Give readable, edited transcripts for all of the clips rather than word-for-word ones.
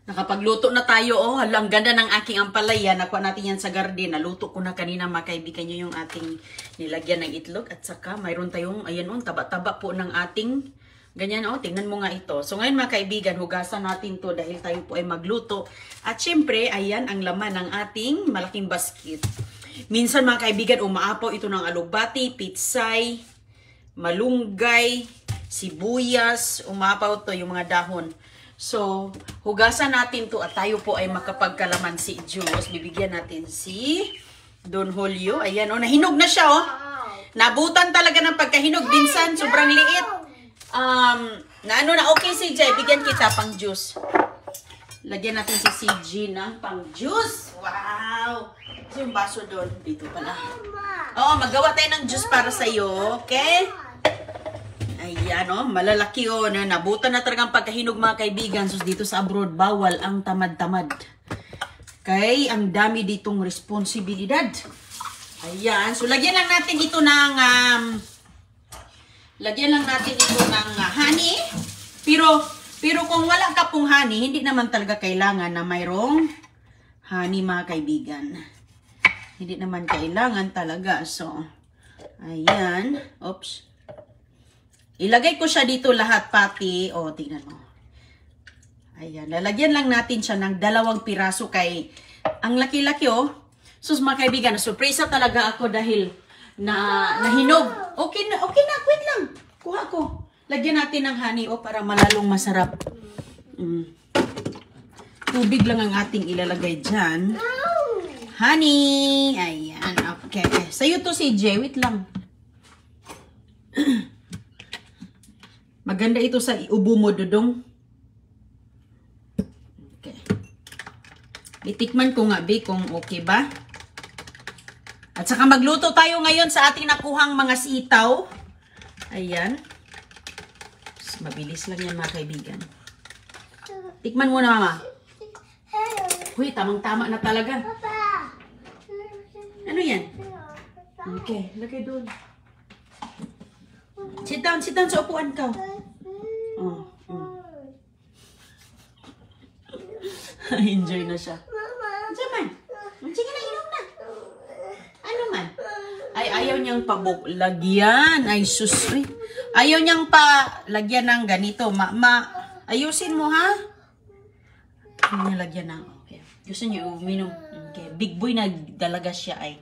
Nakapagluto na tayo, oh. Hala, ang ganda ng aking ampalaya. Nakuha natin yan sa garden. Naluto ko na kanina, mga kaibigan nyo, yung ating nilagyan ng itlog. At saka, mayroon tayong, ayan, oh, taba-taba po ng ating, ganyan, oh, tingnan mo nga ito. So, ngayon, mga kaibigan, hugasan natin to dahil tayo po ay magluto. At syempre, ayan, ang laman ng ating malaking basket. Minsan, mga kaibigan, umaapaw ito ng alugbati, pitsay, malunggay, sibuyas, umapaw to yung mga dahon. So, hugasan natin to at tayo po ay makapagkalamansi juice. Bibigyan natin si Don Julio. Ayan, oh, nahinog na siya, oh. Nabutan talaga ng pagkahinog. Minsan, sobrang liit. Okay, CJ, bigyan kita pang juice. Lagyan natin si CJ ng pang juice. Wow! Ito yung baso doon. Dito pala. Oo, magawa tayo ng juice para sa'yo. Okay? Ayan, oh, malalaki, oh, nabutan na talagang pagkahinog, mga kaibigan. So, dito sa abroad, bawal ang tamad-tamad. Okay, ang dami ditong responsibilidad. Ayan, so lagyan lang natin ito ng, honey. Pero kung wala ka pong honey, hindi naman talaga kailangan na mayroong honey, mga kaibigan. Hindi naman kailangan talaga. So, ayan, oops. Ilagay ko siya dito lahat pati. O, tingnan mo. Ayan. Lalagyan lang natin siya ng 2 piraso kay ang laki-laki, oh. Sus, mga kaibigan, surpresa talaga ako dahil nahinog. Okay na. Wait lang. Kuha ko. Lagyan natin ng honey, oh, para malalong masarap. Tubig lang ang ating ilalagay dyan. Honey. Ayan. Okay. Sa'yo to, CJ. Wait lang. Maganda ito sa ubo mo, Dudong. Okay. Itikman ko nga, Be, kung okay ba. At saka magluto tayo ngayon sa ating nakuhang mga sitaw. Ayan. Mabilis lang yan, mga kaibigan. Tikman mo na, Mama. Uy, tamang-tama na talaga. Ano yan? Okay, lagay doon. Sit down sa upuan ka. Enjoy na siya. Diyan man. Sige na, inom na. Ano man? Ay, ayaw niyang lagyan. Ay, sus. Ay. Ayaw niyang lagyan ng ganito. Ayusin mo, ha? Ayaw niya lagyan ng, okay. Gusto niyo uminom. Okay. Big boy na dalaga siya, ay.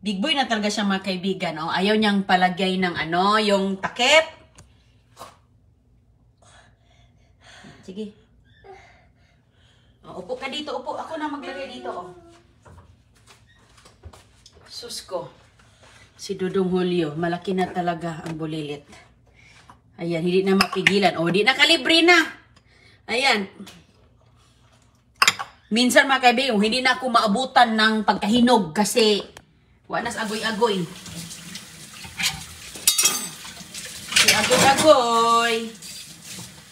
Big boy na talaga siya, mga kaibigan. Oh, ayaw niyang palagay ng yung takip. Sige. Oh, upo ka dito, upo. Ako na maglagay dito, oh. Sus ko. Si Dudong Julio, malaki na talaga ang bulilit. Ayan, hindi na mapigilan. Oh, di na kalibre na. Ayan. Minsan, mga kaibigan, hindi na ako maabutan ng pagkahinog kasi wanas agoy-agoy. Si agoy-agoy.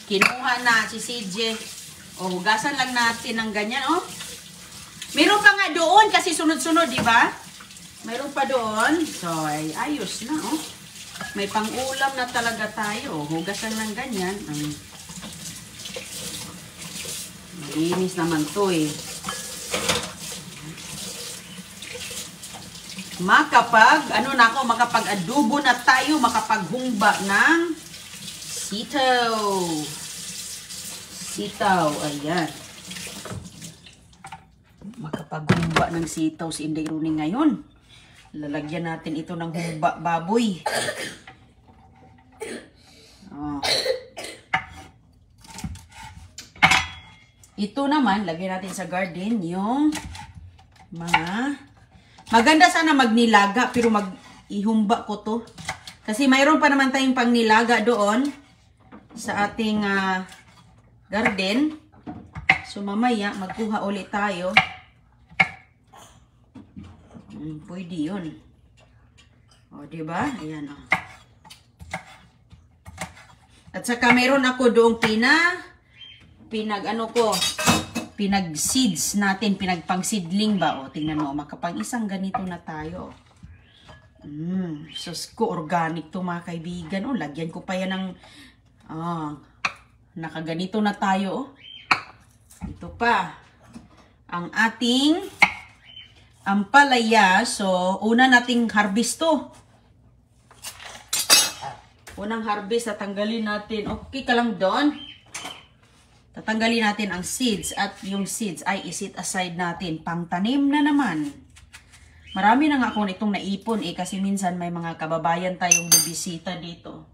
Kinuha na si CJ. O, hugasan lang natin ng ganyan, oh. Meron pa nga doon kasi sunod-sunod, di ba? Meron pa doon. So, ay, ayos na, oh. May pang-ulam na talaga tayo. Hugasan lang ganyan. Malinis naman to, eh. Makapag-adobo na tayo, makapaghumba ng sitaw. Sitaw, ayan. Makapaghumba ng sitaw si Inday Rooney ngayon. Lalagyan natin ito ng humba baboy. Oh. Ito naman, lagyan natin sa garden yung mga... Maganda sana magnilaga, pero ihumba ko to. Kasi mayroon pa naman tayong pangnilaga doon sa ating garden. So mamaya, magkuha ulit tayo. Pwede yun. O, diba? Ayan, o. At saka mayroon ako doong pinag-seeds natin, pinagpang-seedling ba? O, tingnan mo, makapang isang ganito na tayo. Sus ko, organic to, mga kaibigan. O, lagyan ko pa yan ng, nakaganito na tayo, o. Ito pa. Ang ating ampalaya. So, una nating harvest to. Unang harvest, tatanggalin natin. Okay ka lang doon. Tatanggalin natin ang seeds. At yung seeds ay isit aside natin. Pangtanim na naman. Marami na nga ako itong naipon kasi minsan may mga kababayan tayong bibisita dito.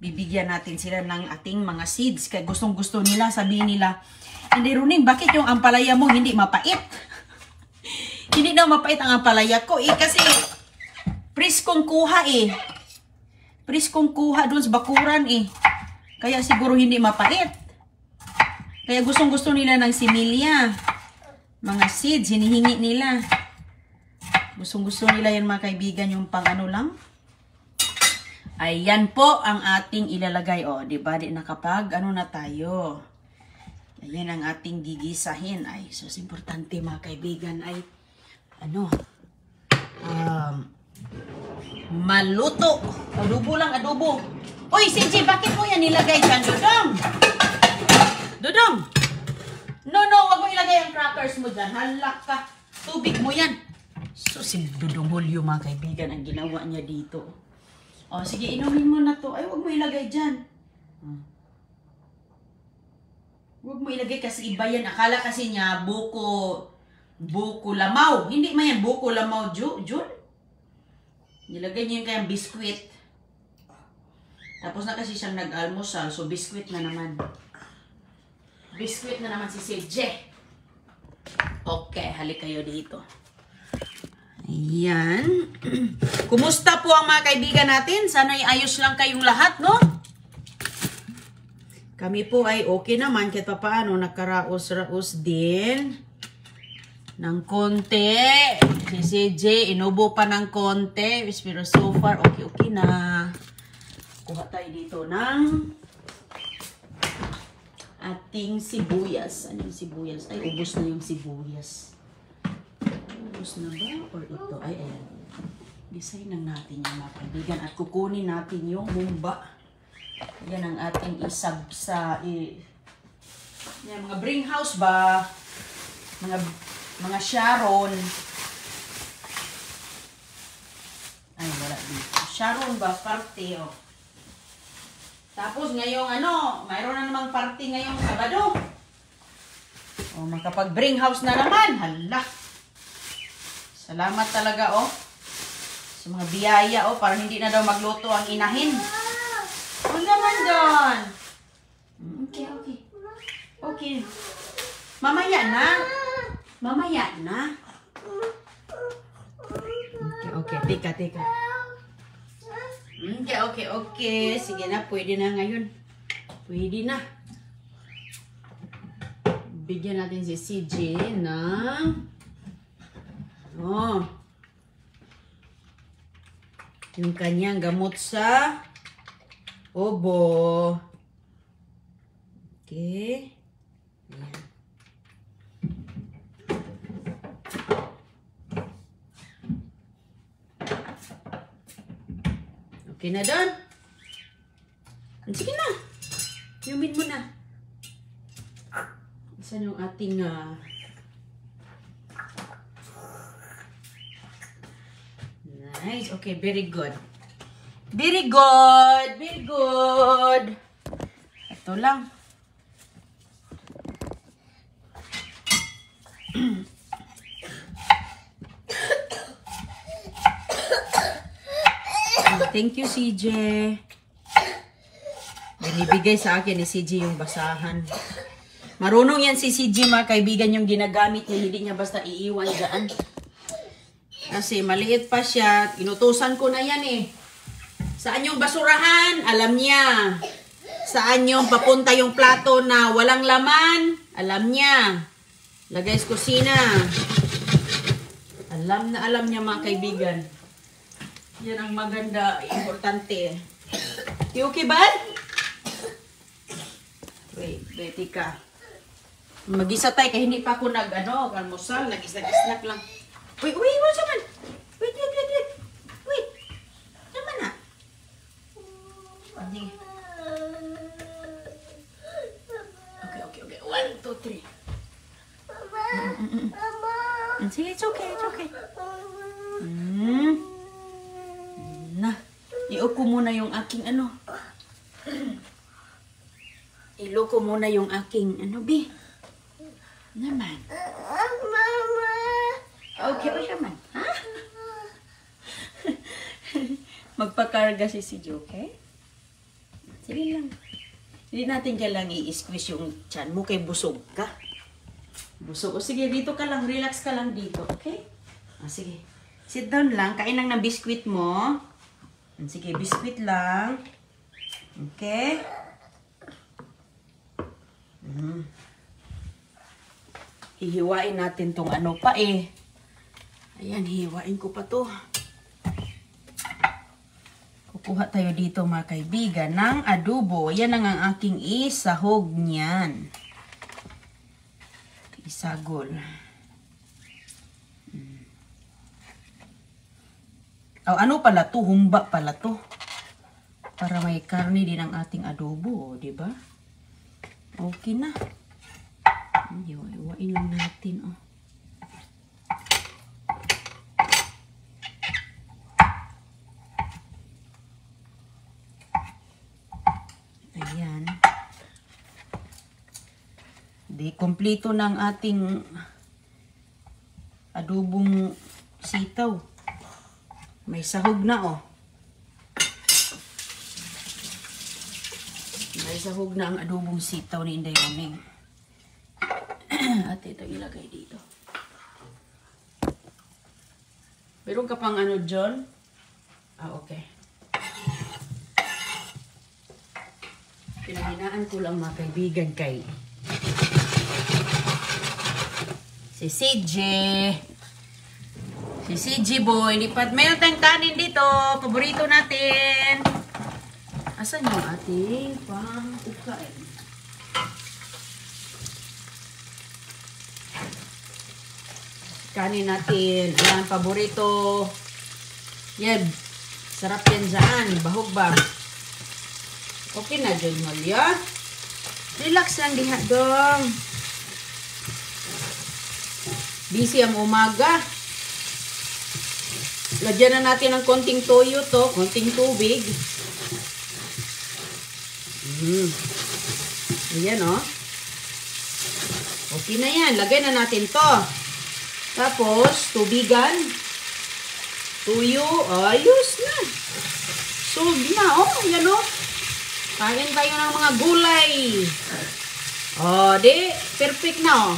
Bibigyan natin sila ng ating mga seeds. Kaya gustong gusto nila, sabihin nila, hindi Runing, bakit yung ampalaya mo hindi mapait? Hindi daw mapait ang ampalaya ko kasi priskong kuha Priskong kuha doon sa bakuran Kaya siguro hindi mapait. Kaya gustong gusto nila ng similya. Mga seeds, hinihingi nila. Gustong gusto nila yan mga kaibigan, yung pang ano lang. Ayan po ang ating ilalagay. O, diba? Di nakapag, ano na tayo. Ayan ang ating gigisahin. Ay, so importante mga kaibigan ay, maluto. Adobo lang, adobo. Uy, CJ, bakit mo yan nilagay dyan, Dodong? Dodong! No, wag mo ilagay ang crackers mo dyan. Halak ka. Tubig mo yan. So, si Dodong Julio, mga kaibigan, ang ginawa niya dito. O, sige, inumin mo na to. Ay, wag mo ilagay dyan. Huwag mo ilagay kasi iba yan. Akala kasi niya buko lamaw. Hindi man yan buko lamaw, Jun. Nilagay niya yung kayang biskwit. Tapos na kasi siyang nag-almusal. So, biskwit na naman. Biskwit na naman si CJ. Okay, halik kayo dito. Ayan. Kumusta po ang mga kaibigan natin? Sana ayos lang kayong lahat, no? Kami po ay okay naman kahit pa paano, nakaraos-raos din ng konti. Si CJ, inubo pa ng konti. Pero so far, okay na. Kuha tayo dito ng ating sibuyas. Ano yung sibuyas? Ay, ubos na yung sibuyas. Ubos na ba? Or ito? Ay, ayan. Design lang natin yung mga kaibigan. At kukunin natin yung mumba. Yan ang ating isab sa yan, mga bring house ba, mga Sharon. Ay, wala dito. Sharon ba parte Tapos ngayong mayroon na namang party ngayong Sabado. Makapag bring house na naman. Hala. Salamat talaga sa mga biyaya para hindi na daw magluto ang inahin. Ano naman doon? Okay. Mamaya na. Okay. Teka. Okay. Sige na, pwede na ngayon. Pwede na. Bigyan natin si CJ ng yung kanyang gamot sa obo. Okay. Ayan. Okay na doon? Sige na. Yumin mo na. Saan yung ating nice. Okay, very good. Very good. Ito lang. Thank you, CJ. Binibigay sa akin ni CJ yung basahan. Marunong yan si CJ, mga kaibigan, yung ginagamit niya. Hindi niya basta iiwan dyan. Kasi maliit pa siya. Inutusan ko na yan Saan yung basurahan? Alam niya. Saan yung papunta yung plato na walang laman? Alam niya. Lagay sa kusina. Alam niya, mga kaibigan. Yan ang maganda, importante. You okay, bud? Wait, ka. Mag-isa tayo, kaya hindi pa ako almusal, nag-snack lang. Wait, what's naman? Wait. Naman na. Okay. 1, 2, 3. Sige, it's okay, it's okay. Na, iuko muna yung aking ano. Iloko muna yung aking ano, Bi. Naman. Mama. Okay ba siya man? Ha? Magpakarga si Jo, okay? Sige lang. Hindi natin kailangan i-squeeze yung tiyan mo kay busog ka. Busog. O sige, dito ka lang. Relax ka lang dito, okay? Sige. Sit down lang. Kain lang ng biskwit mo. Sige, biskwit lang. Okay? Hihiwain natin tong ano pa eh. Ayan, hihiwain ko pa to. Kukuha tayo dito mga kaibigan ng adobo. Yan ang aking isahog niyan. Isagol. Oh, ano pala to? Humba pala to. Para may karne din ang ating adobo, di ba? Okay na. Hiwa-hiwain lang natin, oh. Ayan. Di, kompleto ng ating adobong sitaw. May sahog na, oh. May sahog na ang adobong sitaw ni Inday Roming. At ito ilagay dito. Meron ka pang ano, John? Okay. Pinahinaan ko lang mga kaibigan kay si CJ. Si CJ boy. Lipat. Mayroon tayong kanin dito. Paborito natin. Asan yung ating pang-ukain? Kanin natin. Ayan, paborito. Yan. Sarap yan dyan. Bahog ba? Okay na dyan, Malia. Relax lang diha dong. Busy ang umaga. Lagyan na natin ng konting toyo to. Konting tubig. Ayan, oh. Okay na yan. Lagay na natin to. Tapos, tubigan. Tuyo. Ayos na. Solve na, oh. Ayan, oh. Kain tayo ng mga gulay. Oh, di. Perfect na, oh.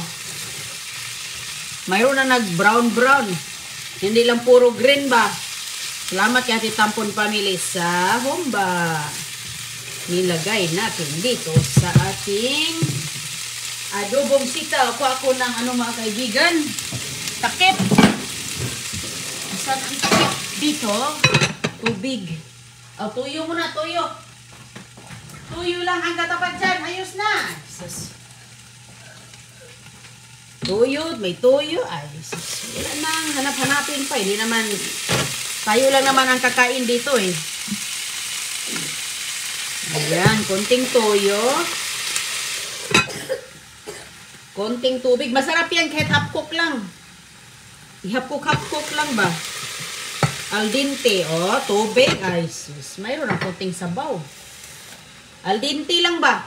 Mayroon na nag-brown-brown. Hindi lang puro green ba. Salamat kay Ate Tampon Family sa humba. Nilagay natin dito sa ating adobong sitaw. Kuha ako ng ano mga kaibigan. Takip. Saan ang takip? Dito. Tubig. Oh, tuyo muna, tuyo. Tuyo lang ang katapat dyan. Ayos na. Jesus. Tuyo, may tuyo. Ay, Jesus. Wala nang hanap-hanapin pa. Hindi naman, tayo lang naman ang kakain dito eh. Ayan, konting toyo. Konting tubig. Masarap yan kahit half-cook lang. Half-cook lang ba? Al dente. Oh, tubig. Ay, sus. Mayroon ang konting sabaw. Al dente lang ba?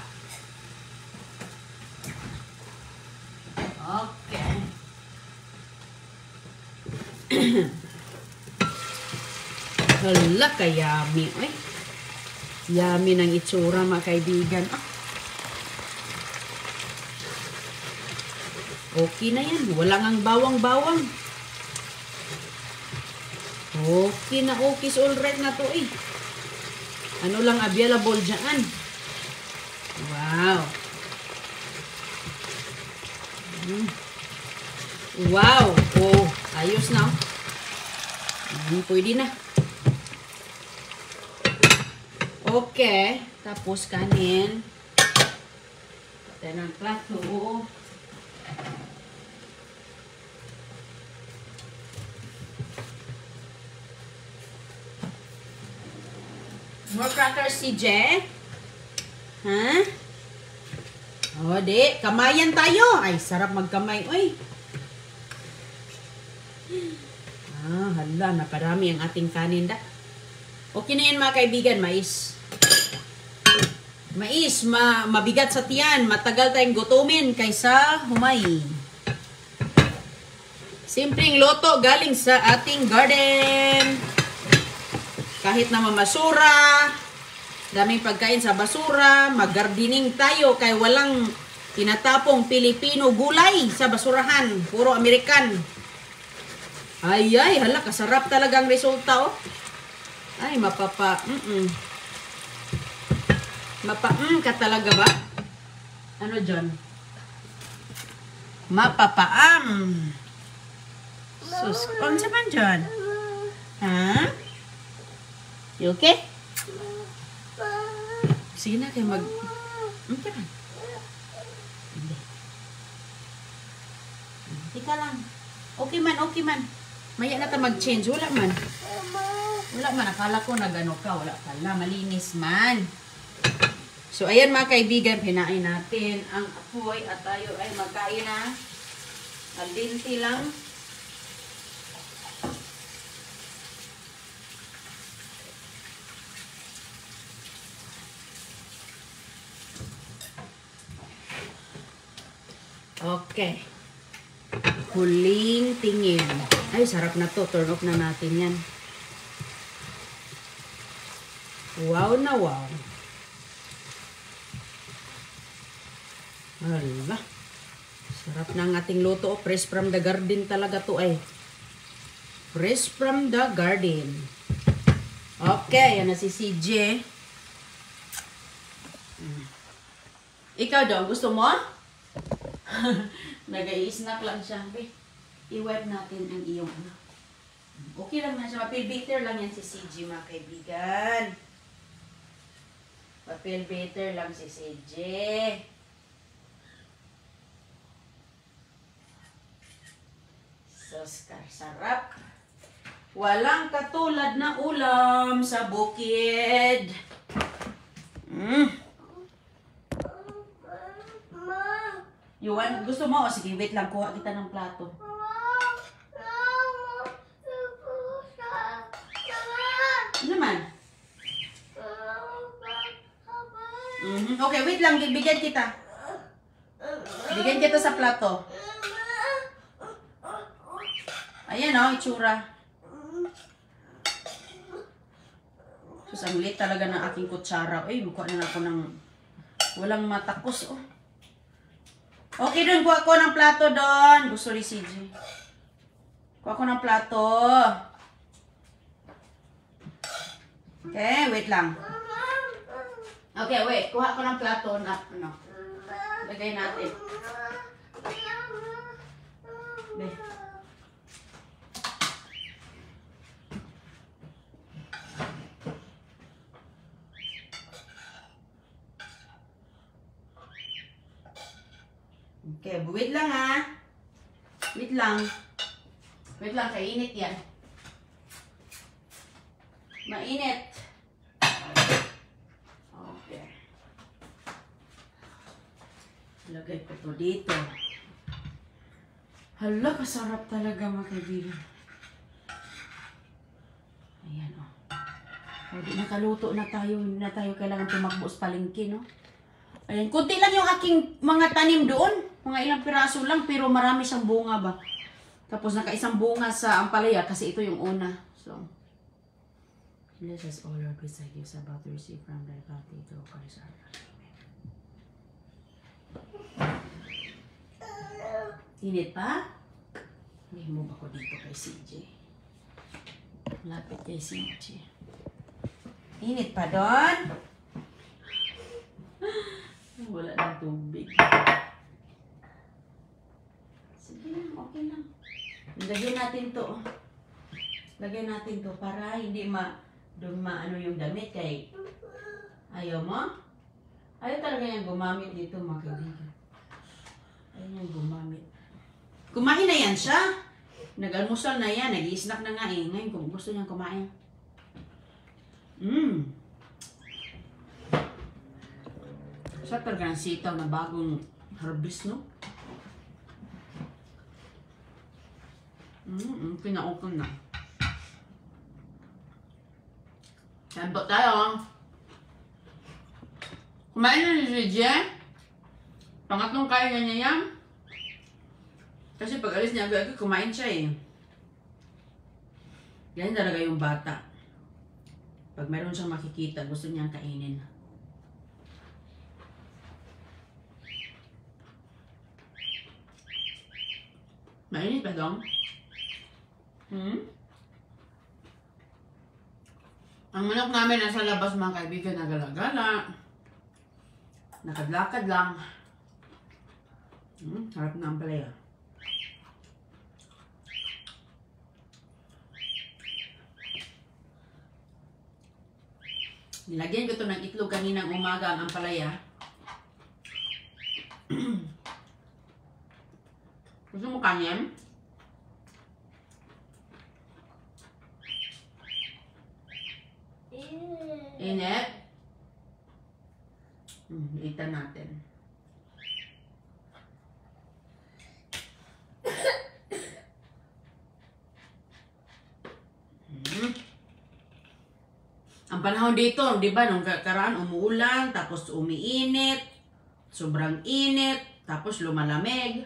Okay. Hala, kayami. Ay. Yummy ng itsura mga kaibigan. Ah. Okay na yan. Walang ang bawang-bawang. Okay na okay. All right na to eh. Ano lang available dyan. Wow. Wow. Oh, ayos na. Pwede na. Okay. Tapos kanin. Pati ng plato. More crackers, CJ? Ha? O, di. Kamayan tayo. Ay, sarap magkamay. Uy. Hala, naparami ang ating kanin da. Okay na yan mga kaibigan, mais. Mais, mabigat sa tiyan. Matagal tayong gutumin kaysa humay. Simpleng loto galing sa ating garden. Kahit na mamasura, daming pagkain sa basura, mag-gardening tayo kay walang tinatapong Pilipino gulay sa basurahan. Puro American. Ay, hala, kasarap talagang resulta, oh. Ay, ka talaga ba? Ano dyan? Mapapaam. Sus, kung saan dyan? Ha? You okay? Sige na kayo Okay man. Hindi. Ika lang. Okay man. Maya na ta mag-change. Wala man. Akala ko nagano ka. Wala pala. Malinis man. So, ayan mga kaibigan. Pinain natin ang apoy at tayo ay magkain na. Al dente lang. Okay. Huling tingin. Ay, sarap na to. Turn off na natin yan. Wow na wow. Hala. Sarap na ang ating luto. Fresh from the garden talaga to ay. Fresh from the garden. Okay, yan na si CJ. Ikaw daw, gusto mo? Nag-i-snack lang siya. I-wipe natin ang iyong ano. Okay lang na siya. Papel beater lang yan si CJ mga kaibigan. Papel beater lang si CJ. Sarap. Walang katulad na ulam sa bukid. You want? Gusto mo? O sige, wait lang. Kuha kita ng plato. Ano naman? Okay, wait lang. Bigyan kita. Bigyan kita sa plato. Ayan o, itsura. Sus, ang lit talaga ng aking kutsara. Ay, mukha na ako ng walang matakos. Oh. Okay, doon. Kuha ko ng plato doon. Gusto ni CJ. Kuha ko ng plato. Okay, wait lang. Okay, wait. Kuha ko ng plato na, ano. Lagay natin. Okay. Okay, wait lang ha. Wait lang. Wait lang, kainit yan. Mainit. Okay. Lagay ko to dito. Hala, kasarap talaga mga kaibigan. Ayan o. Oh. Di nakaluto na tayo. Hindi na tayo kailangan tumakbo sa palengke, no? Ayan, kunti lang yung aking mga tanim doon. Mga ilang piraso lang, pero marami siyang bunga ba. Tapos nakaisang bunga sa ampalaya kasi ito yung una. So, let us all our goods I give about to receive from thy bounty to Christ our Lord. Init pa? May move ako dito kay CJ. Lapit kay CJ. Init pa doon? Wala ng tubig. Sige lang, okay lang. Lagyan natin to. Lagyan natin to para hindi ano yung damit kay ayaw mo? Ayaw talaga yung gumamit dito mga kaibigan. Ayaw yung gumamit. Kumain na yan siya. Nag-almusal na yan. Nag-i-snack na nga eh. Ngayon kung gusto niyang kumain. Sa talaga ng sitaw na bagong harvest, no? Pinaukon na. Sambot tayo. Kumain na si J. Pangatlong kaya niya yan. Kasi pag alis niya agad, kumain siya eh. Yan talaga yung bata. Pag mayroon siyang makikita, gusto niyang kainin. Mainit ba dong? Ang manok namin nasa labas mga kaibigan, nagala-gala. Nakadlakad lang. Harap na ang palaya. Nilagyan ko ito ng itlog kaninang umaga ang ampalaya. Gusto mo kanyan? Init? Itan natin. Ang panahon dito, di ba, nung karaan umuulan, tapos umiinit, sobrang init, tapos lumalamig.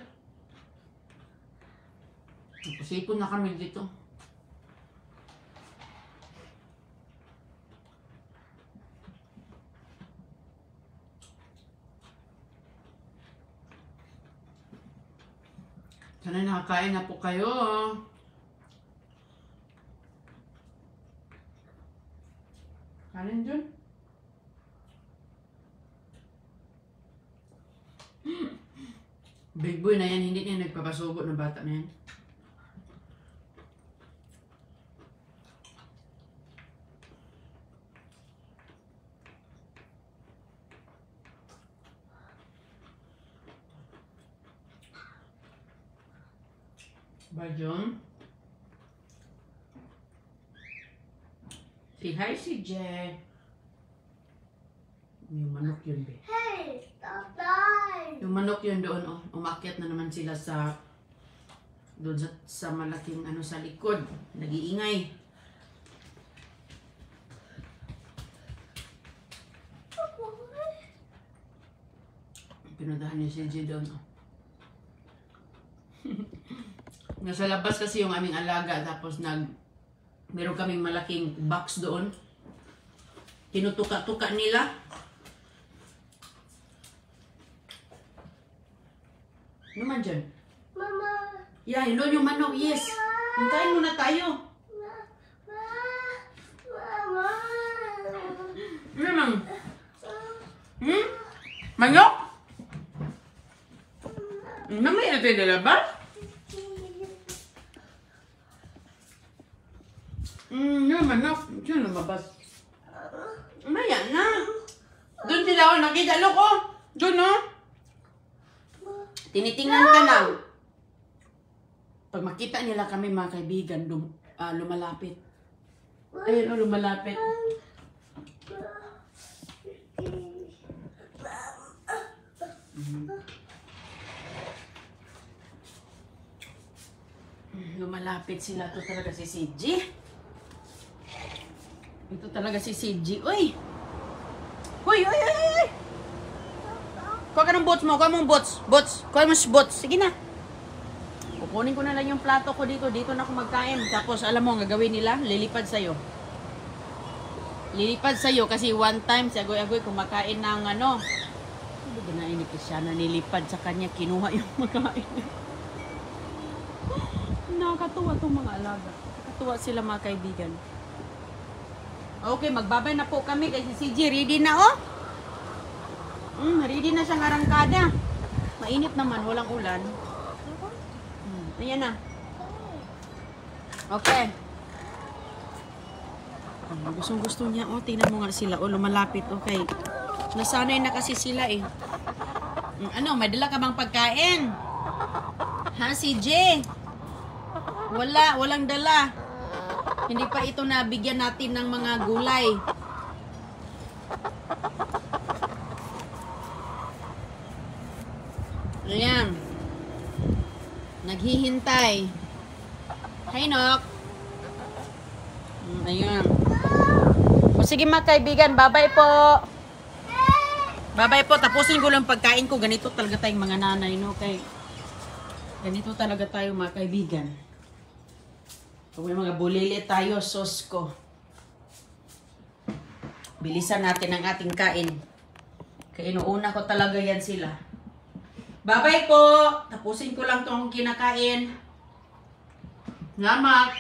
Napusipon na kami dito. Sana nakakain na po kayo. Kanin dyan. Big boy na yan, hindi niya nagpapasubo ng bata na yan. Ba, John? Say hi si Jay. Yung manok yun, be. Hey, stop that! Yung manok yun doon, oh. Umakyat na naman sila sa doon sa malaking ano sa likod. Nag-iingay. Pinuntahan niya si Jay doon, oh. Nasa labas kasi yung aming alaga, tapos meron kaming malaking box doon. Tinutuka-tuka nila. Ano man dyan? Mama! Yeah, yun doon yung manok, yes. Hintayin muna tayo. Mama! Ano lang? Manok? Namay na tayo nalabas? Yung manok. Sino lumabas? Maya na. Doon sila, oh. Nakita, look, oh. Doon, oh. Tinitingnan ka na. Pag makita nila kami, mga kaibigan, lumalapit. Ayun, oh, lumalapit. Lumalapit sila. Ito talaga si CG. Ito talaga si CG. Uy! Uy! Uy! Uy! Uy! Kuha ka ng bots mo. Kuha mong bots. Bots. Kuha mo si bots. Sige na. Kukunin ko na lang yung plato ko dito. Dito na ako magkain. Tapos alam mo ang gagawin nila? Lilipad sa'yo. Lilipad sa'yo kasi one time si Agoy-Agoy kumakain ng ano. Hindi ba nainig siya na nilipad sa kanya. Kinuha yung makain. Nakakatuwa itong mga alaga. Nakakatuwa sila mga kaibigan. Okay, magbabay na po kami kasi si CG ready na, oh. Ready na siyang arangkada. Mainit naman, walang ulan. Ayan na. Okay. Gustong-gusto niya, oh. Tingnan mo nga sila, oh. Lumalapit, okay. Nasanay na kasi sila, eh. Ano, may dala ka bang pagkain? Ha, CJ? Walang dala. Hindi pa ito nabigyan natin ng mga gulay. Ayan. Naghihintay. Hi, Nok. Ayun. O sige mga kaibigan, bye-bye po. Bye-bye po. Tapusin ko lang pagkain ko. Ganito talaga tayong mga nanay, no? Kay ganito talaga tayo mga kaibigan. Kung may mga bulili tayo, sos ko. Bilisan natin ang ating kain. Kaya inuuna ko talaga yan sila. Bye-bye po. Tapusin ko lang tong kinakain. Salamat.